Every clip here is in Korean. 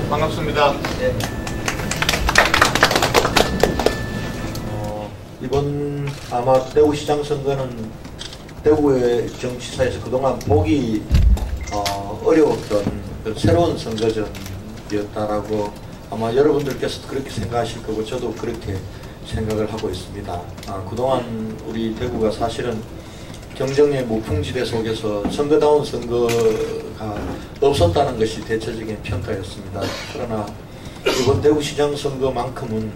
반갑습니다. 네. 이번 아마 대구시장 선거는 대구의 정치사에서 그동안 보기 어려웠던 새로운 선거전이었다라고 아마 여러분들께서도 그렇게 생각하실 거고 저도 그렇게 생각을 하고 있습니다. 그동안 우리 대구가 사실은 경쟁의 무풍지대 속에서 선거다운 선거가 없었다는 것이 대체적인 평가였습니다. 그러나 이번 대구시장 선거만큼은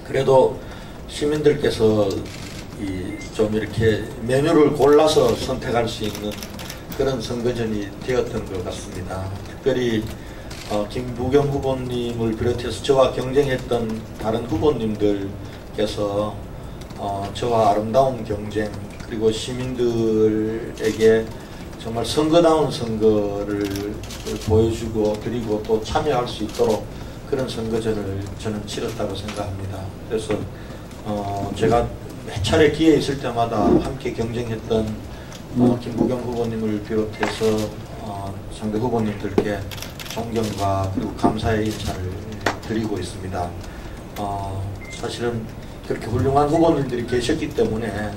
그래도 시민들께서 좀 이렇게 메뉴를 골라서 선택할 수 있는 그런 선거전이 되었던 것 같습니다. 특별히 김부겸 후보님을 비롯해서 저와 경쟁했던 다른 후보님들께서 저와 아름다운 경쟁 그리고 시민들에게 정말 선거다운 선거를 보여주고 그리고 또 참여할 수 있도록 그런 선거전을 저는 치렀다고 생각합니다. 그래서 제가 몇 차례 기회 있을 때마다 함께 경쟁했던 김부겸 후보님을 비롯해서 상대 후보님들께 존경과 그리고 감사의 인사를 드리고 있습니다. 사실은 그렇게 훌륭한 후보님들이 계셨기 때문에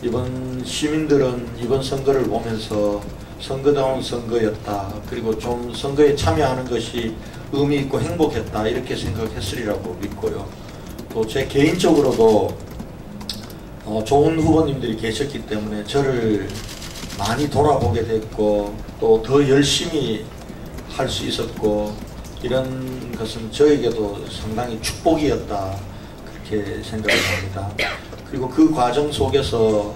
이번 시민들은 이번 선거를 보면서 선거다운 선거였다. 그리고 좀 선거에 참여하는 것이 의미 있고 행복했다. 이렇게 생각했으리라고 믿고요. 또 제 개인적으로도 좋은 후보님들이 계셨기 때문에 저를 많이 돌아보게 됐고 또 더 열심히 할 수 있었고 이런 것은 저에게도 상당히 축복이었다. 그렇게 생각을 합니다. 그리고 그 과정 속에서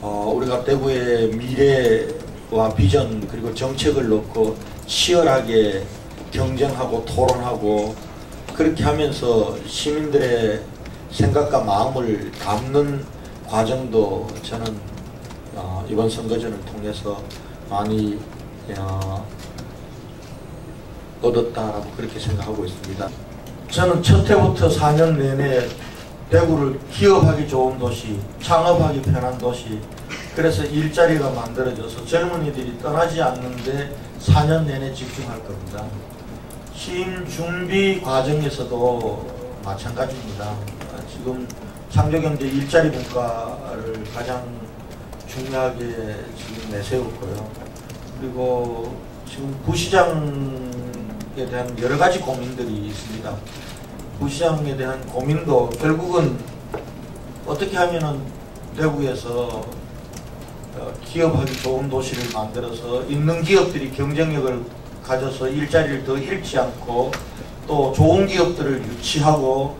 우리가 대구의 미래와 비전 그리고 정책을 놓고 치열하게 경쟁하고 토론하고 그렇게 하면서 시민들의 생각과 마음을 담는 과정도 저는 이번 선거전을 통해서 많이 얻었다라고 그렇게 생각하고 있습니다. 저는 첫 해부터 4년 내내 대구를 기업하기 좋은 도시, 창업하기 편한 도시, 그래서 일자리가 만들어져서 젊은이들이 떠나지 않는데 4년 내내 집중할 겁니다. 취임 준비 과정에서도 마찬가지입니다. 지금 창조경제 일자리 문화를 가장 중요하게 지금 내세웠고요. 그리고 지금 부시장에 대한 여러 가지 고민들이 있습니다. 부시장에 대한 고민도 결국은 어떻게 하면은 대구에서 기업하기 좋은 도시를 만들어서 있는 기업들이 경쟁력을 가져서 일자리를 더 잃지 않고 또 좋은 기업들을 유치하고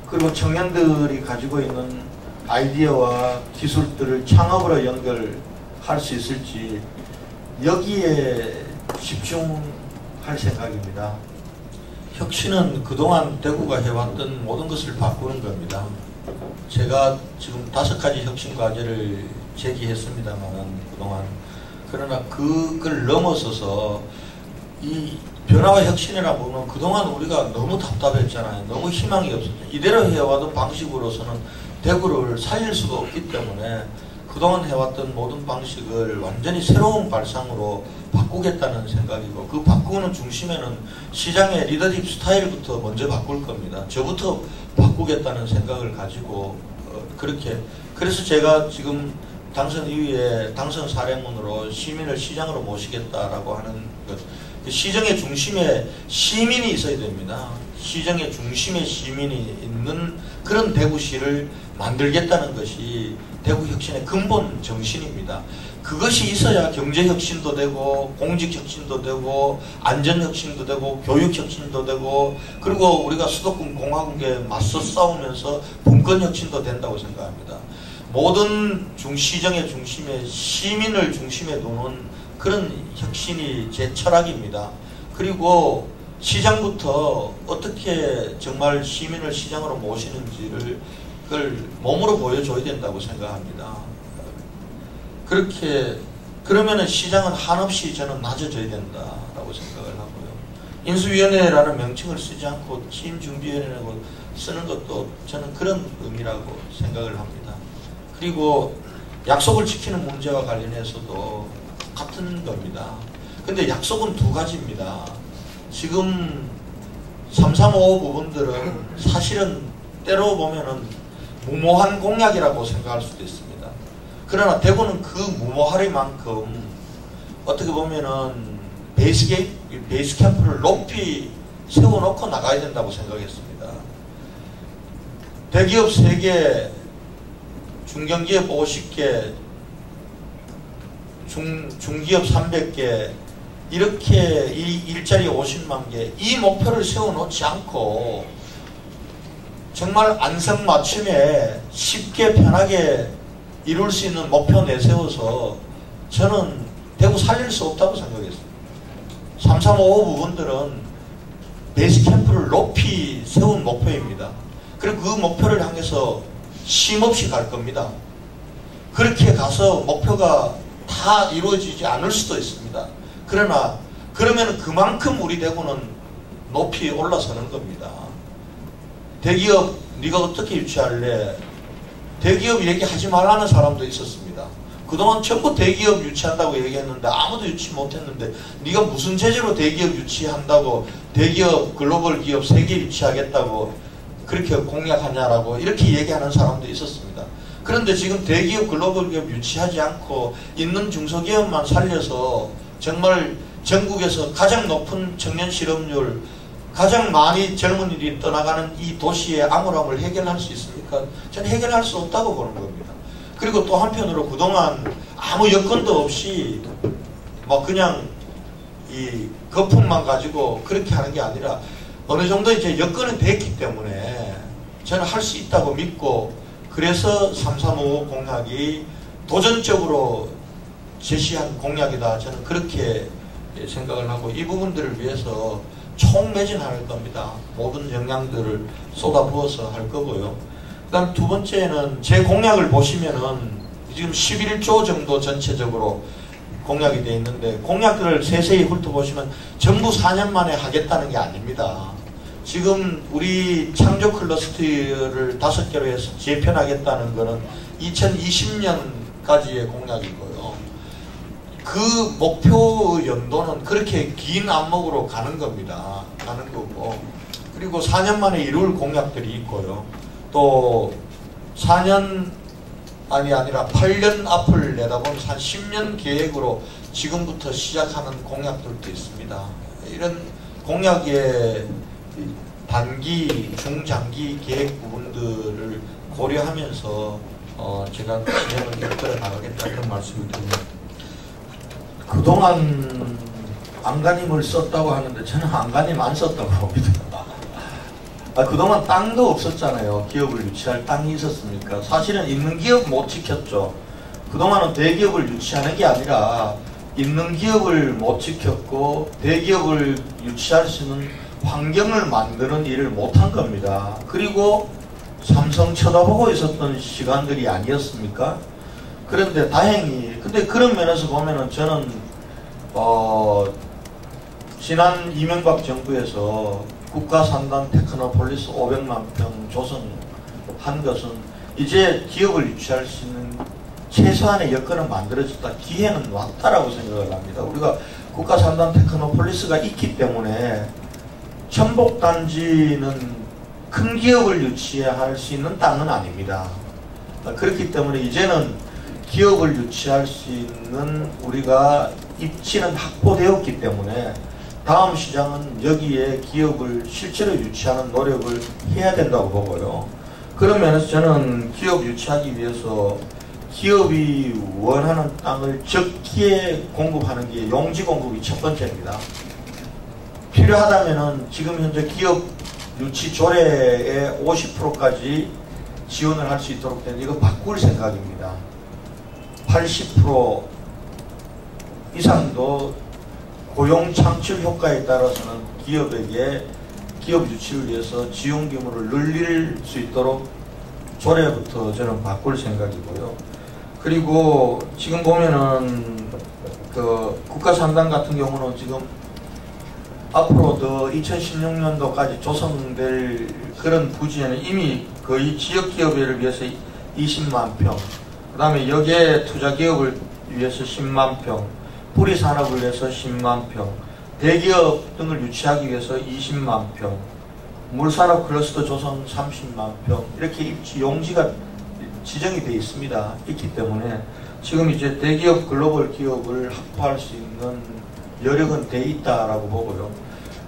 그리고 청년들이 가지고 있는 아이디어와 기술들을 창업으로 연결할 수 있을지 여기에 집중할 생각입니다. 혁신은 그동안 대구가 해왔던 모든 것을 바꾸는 겁니다. 제가 지금 5가지 혁신 과제를 제기했습니다만 그동안 그러나 그걸 넘어서서 이 변화와 혁신이라 보면 그동안 우리가 너무 답답했잖아요. 너무 희망이 없었죠. 이대로 해와도 방식으로서는 대구를 살릴 수가 없기 때문에 그동안 해왔던 모든 방식을 완전히 새로운 발상으로 바꾸겠다는 생각이고 그 바꾸는 중심에는 시장의 리더십 스타일부터 먼저 바꿀 겁니다. 저부터 바꾸겠다는 생각을 가지고 그렇게 그래서 제가 지금 당선 이후에 당선 사례문으로 시민을 시장으로 모시겠다라고 하는 것 시정의 중심에 시민이 있어야 됩니다. 시정의 중심에 시민이 있는 그런 대구시를 만들겠다는 것이 대구혁신의 근본 정신입니다. 그것이 있어야 경제혁신도 되고 공직혁신도 되고 안전혁신도 되고 교육혁신도 되고 그리고 우리가 수도권 공화국에 맞서 싸우면서 분권혁신도 된다고 생각합니다. 모든 시정의 중심에 시민을 중심에 두는 그런 혁신이 제 철학입니다. 그리고 시장부터 어떻게 정말 시민을 시장으로 모시는지를 그걸 몸으로 보여줘야 된다고 생각합니다. 그렇게 그러면은 시장은 한없이 저는 낮아져야 된다라고 생각을 하고요. 인수위원회라는 명칭을 쓰지 않고 취임준비위원회라고 쓰는 것도 저는 그런 의미라고 생각을 합니다. 그리고 약속을 지키는 문제와 관련해서도 같은 겁니다. 근데 약속은 2가지입니다. 지금 335 부분들은 사실은 때로 보면은 무모한 공약이라고 생각할 수도 있습니다. 그러나 대구는 그 무모하리만큼 어떻게 보면은 베이스 캠프를 높이 세워놓고 나가야 된다고 생각했습니다. 대기업 3개, 중견기업 50개, 중기업 300개, 이렇게 이 일자리 50만 개, 이 목표를 세워놓지 않고 정말 안성맞춤에 쉽게 편하게 이룰 수 있는 목표 내세워서 저는 대구 살릴 수 없다고 생각했습니다. 335 부분들은 베이스 캠프를 높이 세운 목표입니다. 그리고 그 목표를 향해서 쉼없이 갈 겁니다. 그렇게 가서 목표가 다 이루어지지 않을 수도 있습니다. 그러나 그러면 그만큼 우리 대구는 높이 올라서는 겁니다. 대기업 네가 어떻게 유치할래? 대기업 얘기하지 말라는 사람도 있었습니다. 그동안 전부 대기업 유치한다고 얘기했는데 아무도 유치 못했는데 네가 무슨 제재로 대기업 유치한다고, 대기업 글로벌 기업 3개 유치하겠다고 그렇게 공약하냐라고 이렇게 얘기하는 사람도 있었습니다. 그런데 지금 대기업 글로벌 기업 유치하지 않고 있는 중소기업만 살려서 정말 전국에서 가장 높은 청년 실업률, 가장 많이 젊은이들이 떠나가는 이 도시의 암울함을 해결할 수 있습니까? 저는 해결할 수 없다고 보는 겁니다. 그리고 또 한편으로 그동안 아무 여건도 없이 뭐 그냥 이 거품만 가지고 그렇게 하는 게 아니라 어느 정도 이제 여건은 됐기 때문에 저는 할 수 있다고 믿고, 그래서 335 공약이 도전적으로 제시한 공약이다, 저는 그렇게 생각을 하고 이 부분들을 위해서 총매진할 겁니다. 모든 역량들을 쏟아부어서 할 거고요. 그 다음 두 번째는 제 공약을 보시면은 지금 11조 정도 전체적으로 공약이 되어 있는데, 공약들을 세세히 훑어보시면 전부 4년 만에 하겠다는 게 아닙니다. 지금 우리 창조 클러스터를 5개로 해서 재편하겠다는 거는 2020년까지의 공약이고요. 그 목표 연도는 그렇게 긴 안목으로 가는 겁니다. 가는 거고. 그리고 4년 만에 이룰 공약들이 있고요. 또 4년 아니라 8년 앞을 내다보면 한 10년 계획으로 지금부터 시작하는 공약들도 있습니다. 이런 공약의 단기, 중장기 계획 부분들을 고려하면서 제가 진행을 이끌어 나가겠다, 그런 말씀을 드립니다. 그동안 안간힘을 썼다고 하는데 저는 안간힘 안 썼다고 봅니다. 그동안 땅도 없었잖아요. 기업을 유치할 땅이 있었습니까? 사실은 있는 기업 못 지켰죠. 그동안은 대기업을 유치하는 게 아니라 있는 기업을 못 지켰고 대기업을 유치할 수 있는 환경을 만드는 일을 못한 겁니다. 그리고 삼성 쳐다보고 있었던 시간들이 아니었습니까? 그런데 다행히, 근데 그런 면에서 보면은 저는 지난 이명박 정부에서 국가산단 테크노폴리스 500만 평 조성한 것은 이제 기업을 유치할 수 있는 최소한의 여건은 만들어졌다, 기회는 왔다라고 생각을 합니다. 우리가 국가산단 테크노폴리스가 있기 때문에 천복단지는 큰 기업을 유치할 수 있는 땅은 아닙니다. 그렇기 때문에 이제는 기업을 유치할 수 있는 우리가 입지는 확보되었기 때문에 다음 시장은 여기에 기업을 실제로 유치하는 노력을 해야 된다고 보고요. 그런 면에서 저는 기업 유치하기 위해서 기업이 원하는 땅을 적기에 공급하는 게 용지 공급이 첫 번째입니다. 필요하다면은 지금 현재 기업 유치 조례의 50%까지 지원을 할 수 있도록 된 이거 바꿀 생각입니다. 80% 이상도 고용 창출 효과에 따라서는 기업에게 기업 유치를 위해서 지원 규모를 늘릴 수 있도록 조례부터 저는 바꿀 생각이고요. 그리고 지금 보면은 그 국가산단 같은 경우는 지금 앞으로 더 2016년도까지 조성될 그런 부지에는 이미 거의 지역기업을 위해서 20만 평, 그 다음에 여기에 투자기업을 위해서 10만 평, 뿌리산업을 위해서 10만 평, 대기업 등을 유치하기 위해서 20만 평, 물산업 클러스터 조성 30만 평 이렇게 입지 용지가 지정이 되어 있습니다. 있기 때문에 지금 이제 대기업 글로벌 기업을 확보할 수 있는 여력은 돼 있다라고 보고요.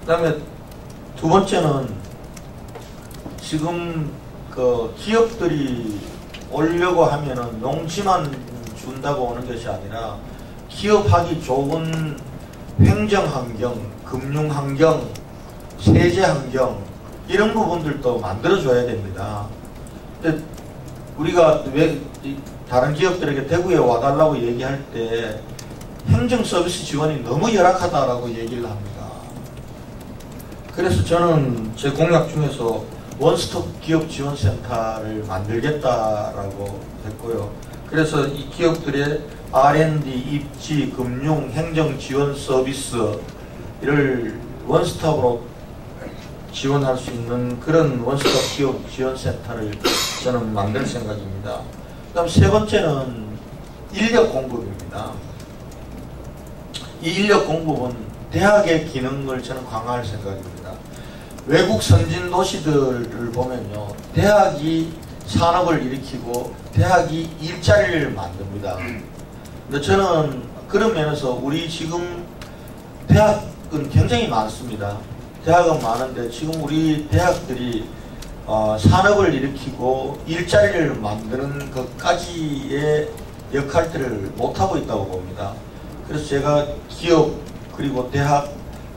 그 다음에 두 번째는 지금 그 기업들이 오려고 하면은 용지만 준다고 오는 것이 아니라 기업하기 좋은 행정 환경, 금융 환경, 세제 환경 이런 부분들도 만들어줘야 됩니다. 근데 우리가 왜 다른 기업들에게 대구에 와달라고 얘기할 때 행정 서비스 지원이 너무 열악하다라고 얘기를 합니다. 그래서 저는 제 공약 중에서 원스톱 기업 지원센터를 만들겠다라고 했고요. 그래서 이 기업들의 R&D, 입지, 금융, 행정 지원 서비스를 원스톱으로 지원할 수 있는 그런 원스톱 기업 지원센터를 저는 만들 생각입니다. 그 다음 세 번째는 인력 공급입니다. 이 인력 공급은 대학의 기능을 저는 강화할 생각입니다. 외국 선진 도시들을 보면요, 대학이 산업을 일으키고 대학이 일자리를 만듭니다. 근데 저는 그런 면에서 우리 지금 대학은 굉장히 많습니다. 대학은 많은데 지금 우리 대학들이 산업을 일으키고 일자리를 만드는 것까지의 역할들을 못하고 있다고 봅니다. 그래서 제가 기업 그리고 대학,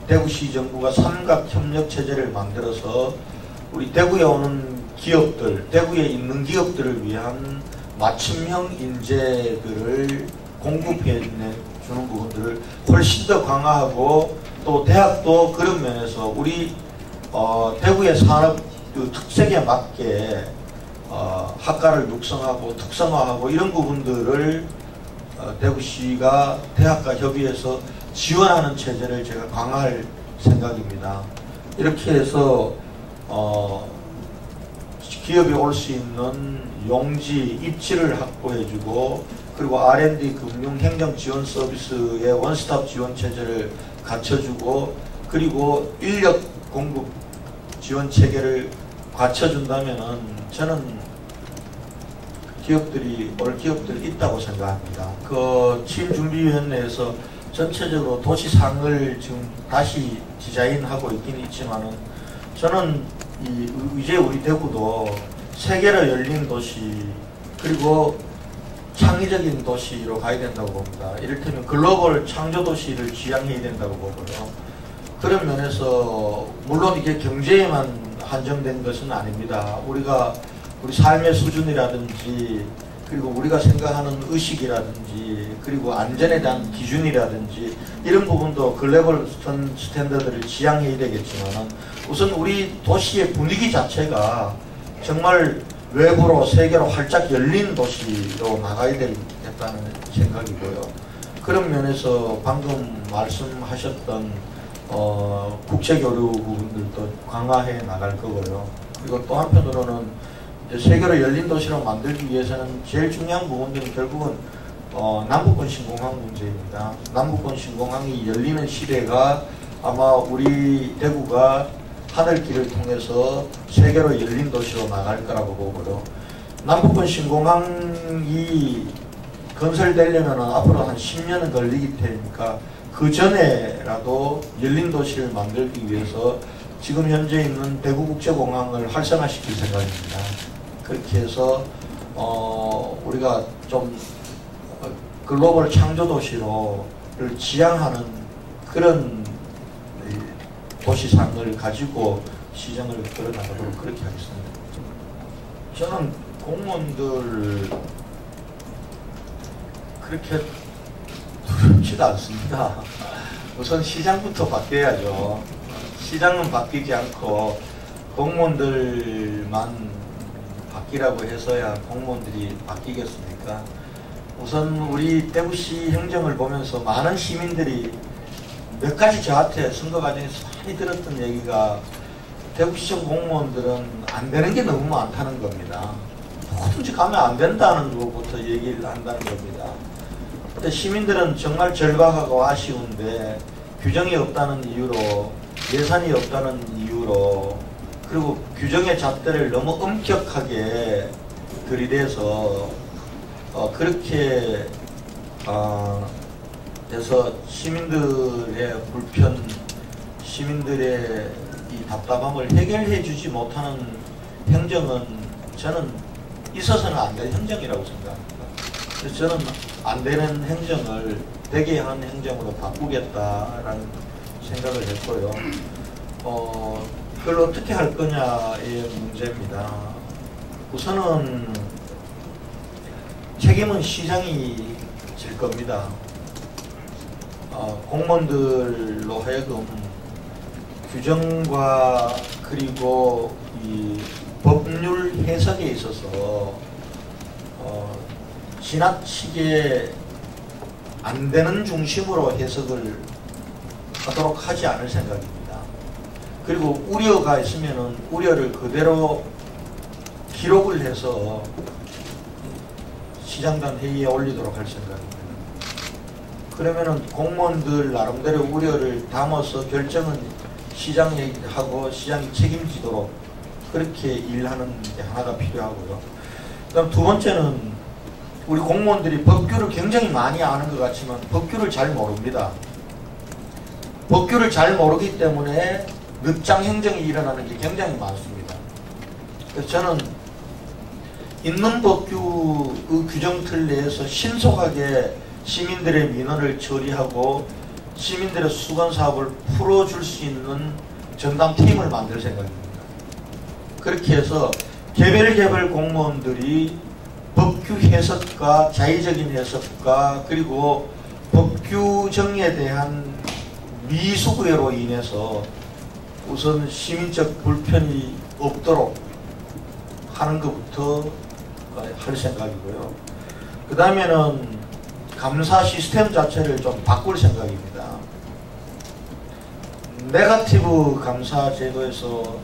대구시 정부가 삼각협력체제를 만들어서 우리 대구에 오는 기업들, 대구에 있는 기업들을 위한 맞춤형 인재들을 공급해 주는 부분들을 훨씬 더 강화하고 또 대학도 그런 면에서 우리 대구의 산업 그 특색에 맞게 학과를 육성하고 특성화하고 이런 부분들을 대구시가 대학과 협의해서 지원하는 체제를 제가 강화할 생각입니다. 이렇게 해서 기업이 올 수 있는 용지, 입지를 확보해주고 그리고 R&D, 금융, 행정 지원 서비스의 원스톱 지원 체제를 갖춰주고 그리고 인력 공급 지원 체계를 갖춰준다면은 저는 기업들이 올 기업들이 있다고 생각합니다. 그 취임준비위원회에서 전체적으로 도시상을 지금 다시 디자인하고 있긴 있지만은 저는 이제 우리 대구도 세계로 열린 도시 그리고 창의적인 도시로 가야 된다고 봅니다. 이를테면 글로벌 창조 도시를 지향해야 된다고 보고요. 그런 면에서 물론 이게 경제에만 한정된 것은 아닙니다. 우리가 우리 삶의 수준이라든지 그리고 우리가 생각하는 의식이라든지 그리고 안전에 대한 기준이라든지 이런 부분도 글로벌 스탠더드를 지향해야 되겠지만 우선 우리 도시의 분위기 자체가 정말 외부로 세계로 활짝 열린 도시로 나가야 되겠다는 생각이고요. 그런 면에서 방금 말씀하셨던 국제교류 부분들도 강화해 나갈 거고요. 그리고 또 한편으로는 세계로 열린 도시로 만들기 위해서는 제일 중요한 부분들은 결국은 남북권 신공항 문제입니다. 남북권 신공항이 열리는 시대가 아마 우리 대구가 하늘길을 통해서 세계로 열린 도시로 나갈 거라고 보고요. 남북권 신공항이 건설되려면 앞으로 한 10년은 걸리기 때니까 그 전에라도 열린 도시를 만들기 위해서 지금 현재 있는 대구국제공항을 활성화시킬 생각입니다. 그렇게 해서 우리가 좀 글로벌 창조도시를 지향하는 그런 도시상을 가지고 시장을 끌어나가도록 그렇게 하겠습니다. 저는 공무원들 그렇게 두렵지도 않습니다. 우선 시장부터 바뀌어야죠. 시장은 바뀌지 않고 공무원들만 바뀌라고 해서야 공무원들이 바뀌겠습니까? 우선 우리 대구시 행정을 보면서 많은 시민들이 몇 가지 저한테 선거 과정에서 많이 들었던 얘기가 대구시청 공무원들은 안 되는 게 너무 많다는 겁니다. 뭐든지 가면 안 된다는 것부터 얘기를 한다는 겁니다. 근데 시민들은 정말 절박하고 아쉬운데 규정이 없다는 이유로 예산이 없다는 이유로 그리고 규정의 잣대를 너무 엄격하게 들이대서 그렇게 해서 시민들의 불편, 시민들의 이 답답함을 해결해 주지 못하는 행정은 저는 있어서는 안 되는 행정이라고 생각합니다. 그래서 저는 안 되는 행정을 되게 하는 행정으로 바꾸겠다라는 생각을 했고요. 그걸 어떻게 할 거냐의 문제입니다. 우선은 책임은 시장이 질 겁니다. 공무원들로 하여금 규정과 그리고 이 법률 해석에 있어서 지나치게 안 되는 중심으로 해석을 하도록 하지 않을 생각입니다. 그리고 우려가 있으면은 우려를 그대로 기록을 해서 시장단 회의에 올리도록 할 생각입니다. 그러면은 공무원들 나름대로 우려를 담아서 결정은 시장에 하고 시장이 책임지도록 그렇게 일하는 게 하나가 필요하고요. 그다음 두 번째는 우리 공무원들이 법규를 굉장히 많이 아는 것 같지만 법규를 잘 모릅니다. 법규를 잘 모르기 때문에 늦장 행정이 일어나는 게 굉장히 많습니다. 그래서 저는 있는 법규 규정 틀 내에서 신속하게 시민들의 민원을 처리하고 시민들의 수건 사업을 풀어줄 수 있는 전담팀을 만들 생각입니다. 그렇게 해서 개별 공무원들이 법규 해석과 자의적인 해석과 그리고 법규정에 대한 미수구애로 인해서 우선 시민적 불편이 없도록 하는 것부터 할 생각이고요. 그 다음에는 감사 시스템 자체를 좀 바꿀 생각입니다. 네거티브 감사 제도에서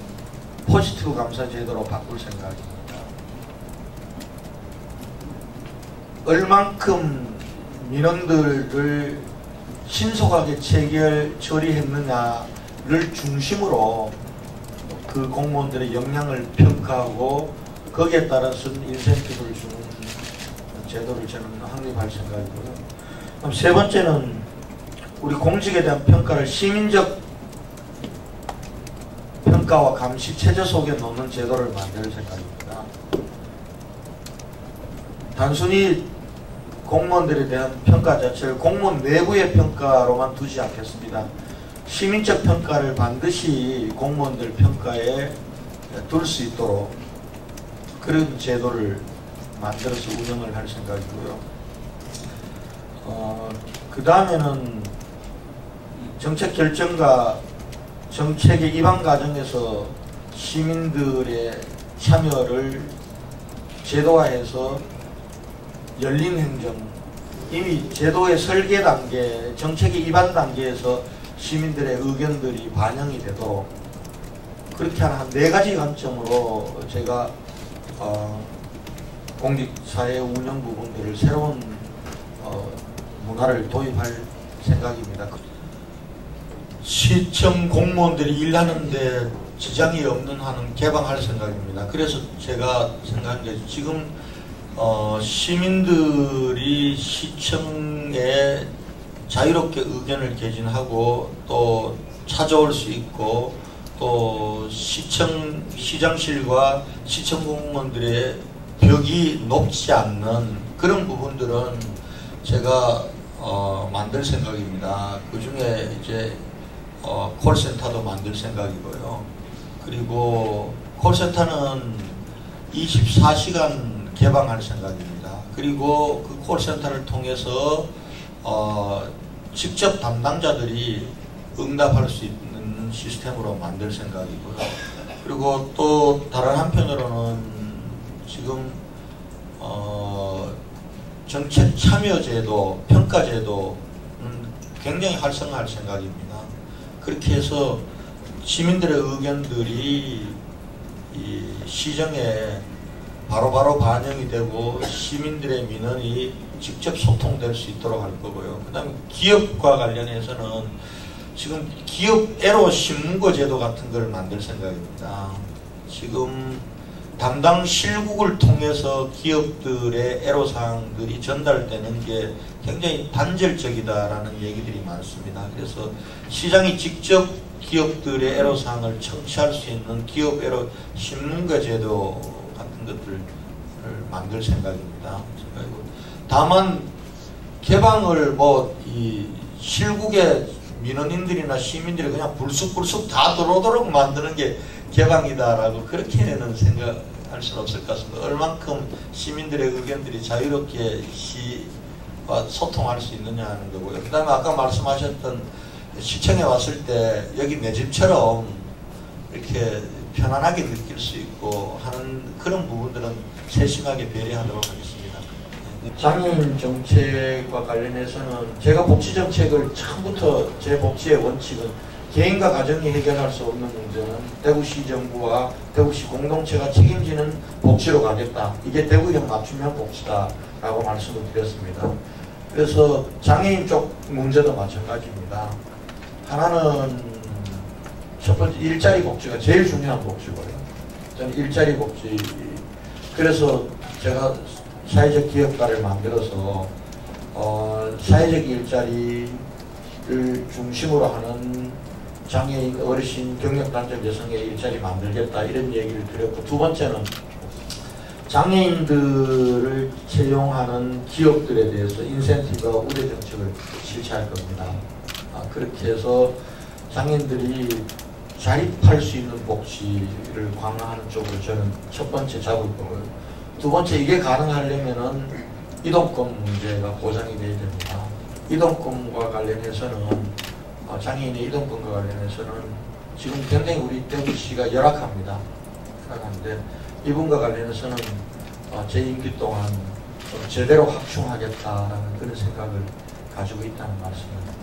포지티브 감사 제도로 바꿀 생각입니다. 얼만큼 민원들을 신속하게 체결 처리했느냐를 중심으로 그 공무원들의 역량을 평가하고 거기에 따라서 인센티브를 주는 제도를 저는 확립할 생각이고요. 그럼 세 번째는 우리 공직에 대한 평가를 시민적 평가와 감시 체제 속에 놓는 제도를 만들 생각입니다. 단순히 공무원들에 대한 평가 자체를 공무원 내부의 평가로만 두지 않겠습니다. 시민적 평가를 반드시 공무원들 평가에 둘 수 있도록 그런 제도를 만들어서 운영을 할 생각이고요. 그 다음에는 정책 결정과 정책의 입안 과정에서 시민들의 참여를 제도화해서 열린 행정, 이미 제도의 설계 단계, 정책의 입안 단계에서 시민들의 의견들이 반영이 되도록 그렇게 하는 한 4가지 관점으로 제가 공직사회 운영 부분들을 새로운 문화를 도입할 생각입니다. 시청 공무원들이 일하는데 지장이 없는 한은 개방할 생각입니다. 그래서 제가 생각한 게 지금 시민들이 시청에 자유롭게 의견을 개진하고 또 찾아올 수 있고 또 시장실과 시청 공무원들의 벽이 높지 않는 그런 부분들은 제가 만들 생각입니다. 그 중에 이제 콜센터도 만들 생각이고요. 그리고 콜센터는 24시간 개방할 생각입니다. 그리고 그 콜센터를 통해서 직접 담당자들이 응답할 수 있는 시스템으로 만들 생각이고요. 그리고 또 다른 한편으로는 지금 정책 참여제도, 평가제도는 굉장히 활성화할 생각입니다. 그렇게 해서 시민들의 의견들이 이 시정에 바로바로 반영이 되고 시민들의 민원이 직접 소통될 수 있도록 할 거고요. 그 다음에 기업과 관련해서는 지금 기업 애로 신문고 제도 같은 걸 만들 생각입니다. 지금 담당 실국을 통해서 기업들의 애로사항들이 전달되는 게 굉장히 단절적이다라는 얘기들이 많습니다. 그래서 시장이 직접 기업들의 애로사항을 청취할 수 있는 기업 애로 신문과 제도 같은 것들을 만들 생각입니다. 다만 개방을 이 실국의 민원인들이나 시민들이 그냥 불쑥불쑥 다 들어오도록 만드는 게 개방이다라고 그렇게는 생각할 수는 없을 것 같습니다. 얼만큼 시민들의 의견들이 자유롭게 시와 소통할 수 있느냐 하는 거고요. 그 다음에 아까 말씀하셨던 시청에 왔을 때 여기 내 집처럼 이렇게 편안하게 느낄 수 있고 하는 그런 부분들은 세심하게 배려하도록 하겠습니다. 장애인 정책과 관련해서는 제가 복지 정책을 처음부터 제 복지의 원칙은 개인과 가정이 해결할 수 없는 문제는 대구시 정부와 대구시 공동체가 책임지는 복지로 가겠다. 이게 대구형 맞춤형 복지다라고 말씀을 드렸습니다. 그래서 장애인 쪽 문제도 마찬가지입니다. 하나는 첫 번째 일자리 복지가 제일 중요한 복지고요. 저는 일자리 복지. 그래서 제가 사회적 기업가를 만들어서 사회적 일자리를 중심으로 하는 장애인, 어르신, 경력단절 여성의 일자리 만들겠다 이런 얘기를 드렸고, 두 번째는 장애인들을 채용하는 기업들에 대해서 인센티브와 우대 정책을 실시할 겁니다. 그렇게 해서 장애인들이 자립할 수 있는 복지를 강화하는 쪽으로 저는 첫 번째 잡을 거고요. 두 번째, 이게 가능하려면은 이동권 문제가 보장이 돼야 됩니다. 이동권과 관련해서는 장애인의 이동권과 관련해서는 지금 굉장히 우리 대구시가 열악합니다. 열악한데 이분과 관련해서는 제 임기 동안 좀 제대로 확충하겠다라는 그런 생각을 가지고 있다는 말씀입니다.